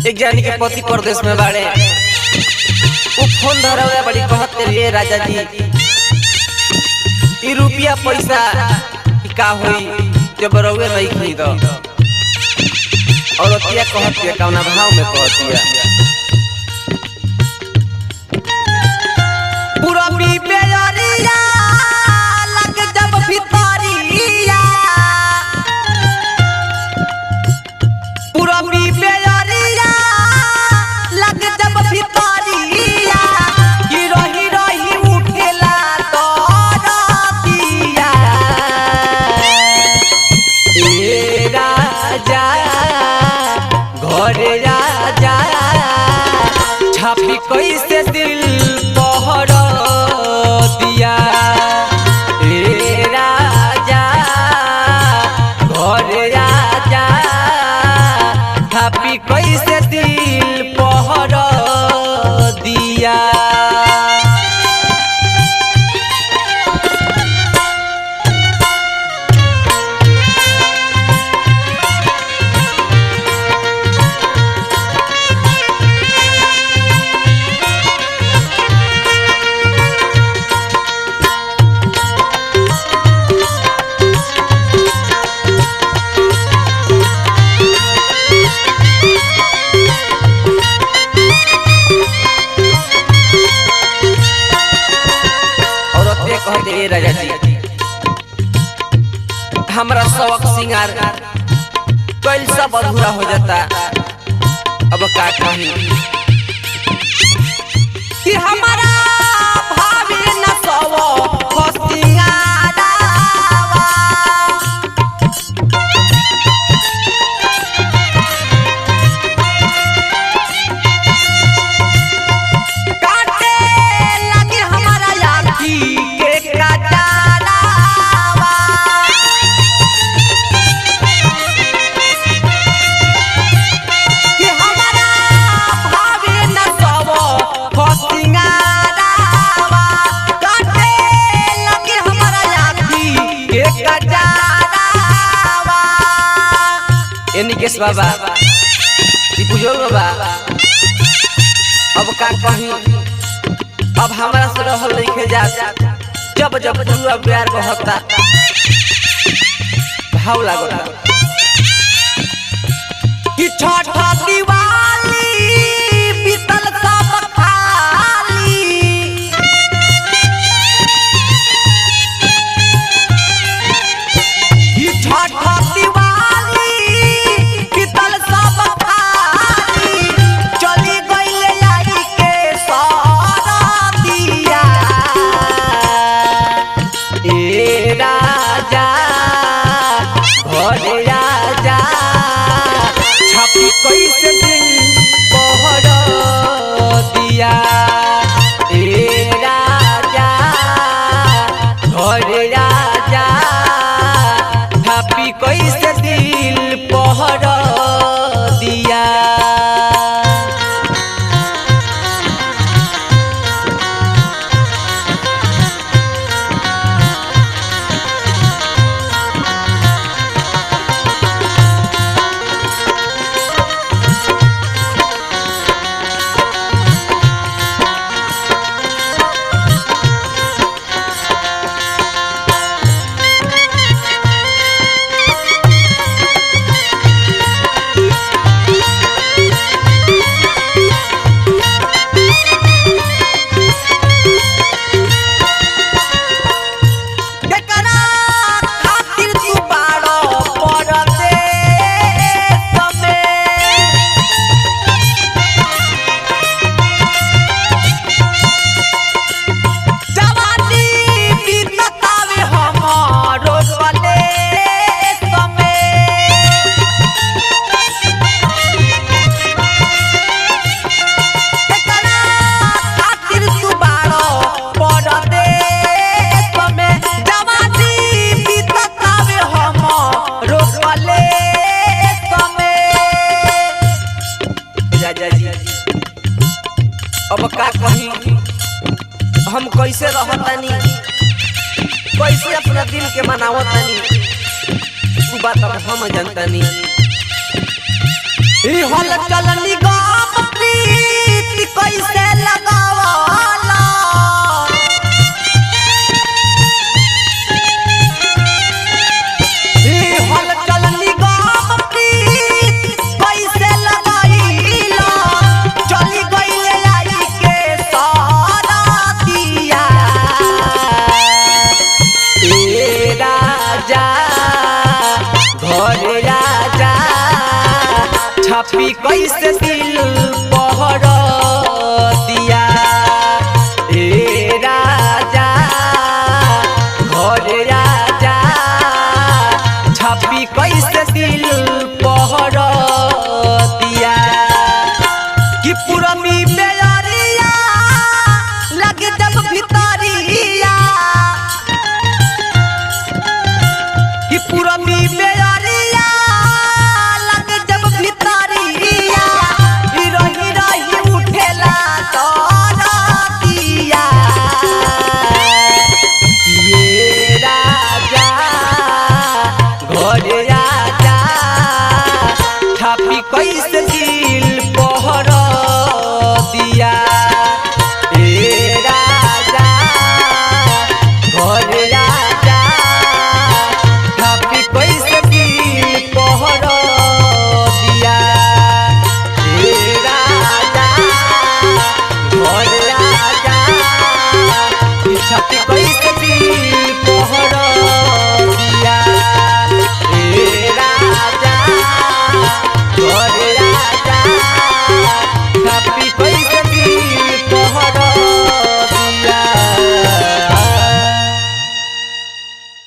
एक जानी के पति प्रदेश में बाड़े वो फोन धरवे बड़ी कहते रे राजा जी ई रुपया पैसा का होई जब रउए नहीं खरीद और अतिया कहती है कौना भाव में कहती है पूरा पी पे यारिया लग जब भितरिया पूरा पी पे यारिया लग जब भितरिया हीरो हीरो ही उठेला तो रातिया ए राजा घरे राजा छापी कैसे दिल पहर दिया ए राजा घरे राजा छापी कैसे दिल पहर दिया कहते राजा जी हमरा शौक सिंगार कल सब अधूरा हो जाता अब का कही कि हमारा भाभी न सब सिंगारा काटे लगे हमारा याकी निकेश बाबा बुझल बाबा अब का कही अब हमारा से रहल नहीं जा जब जब जुआ प्यार कहता भाव लागता कि छठा दिवाली बीतल सब खाली कि छठा कैसे दिल पहर दिया ए राजा घरे राजा छापी कैसे दिल पहर दिया अब का कही हम कैसे रहतानी कैसे अपना दिल के मनावतानी तू बात अब हम जानतानी ई हल चलनी गा छापी कैसे दिल पहर दिया ए राजा घर राजा छापी कैसे दिल पहर दिया कि पुरमी बेरिया लगे जब भितरिया कि पुरमी बेरिया लगे जब भितरिया रही रही उठेला दिया ये राजा घर राजा छापी कैसे दिल